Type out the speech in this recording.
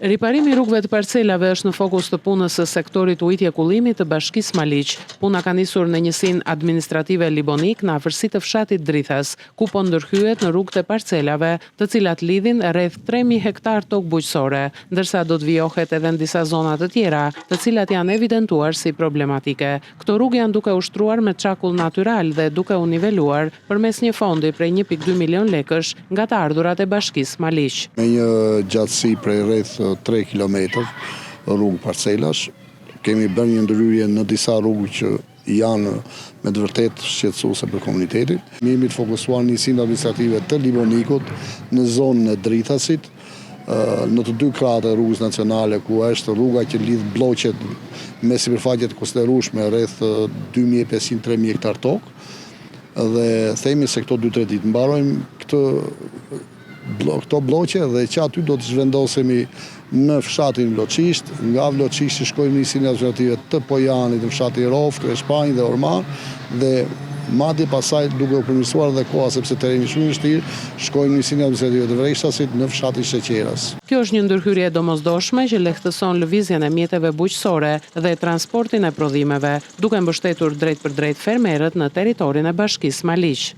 Riparimi rrugëve të parcelave është në fokus të punës së sektorit ujitje kullimit të Bashkisë Maliq. Puna ka nisur në njësinë administrative Libonik në afërsi të fshatit Drithas, ku po ndërhyet në rrugët e parcelave, të cilat lidhin rreth 3000 hektar tokë bujqësore, ndërsa do të vijohet edhe në disa zona të tjera, të cilat janë evidentuar si problematike. Këto rrugë janë duke ushtruar me çakull natyral dhe duke u niveluar përmes një fondi prej 1.2 milion lekësh nga të ardhurat e Bashkisë Maliq. Me një gjatësi prej rreth 3 kilometër rrugë parcelash, kemi bërë një ndërhyrje në disa rrugë që janë me të vërtet shqetësuese për komunitetin. Ne jemi të fokusuar njësinë administrative të Libonikut në zonën e Drithasit, në të dy krahat e rrugës nacionale, ku është rruga që lidh Bloqet me sipërfaqe të konsiderueshme rreth 2500-3000 hektar tokë, dhe themi se këto 2-3 ditë mbarojmë këto bloqe dhe që aty do të zhvendosemi në fshatin Vloçisht, nga Vloçishti shkojmë në njësinë administrative të Pojanit, në fshatin Rofë, Kreshpanj dhe Orman, dhe madje pasaj duke u përmirësuar dhe koha sepse terreni shumë i vështirë, shkojmë në njësinë administrative të Vreshtasit në fshatin Sheqeras. Kjo është një ndërhyrje domosdoshme që lehtëson lëvizjen e mjeteve bujqësore dhe transportin e prodhimeve, duke mbështetur drejt për drejt fermerët në territorin e Bashkisë Maliq.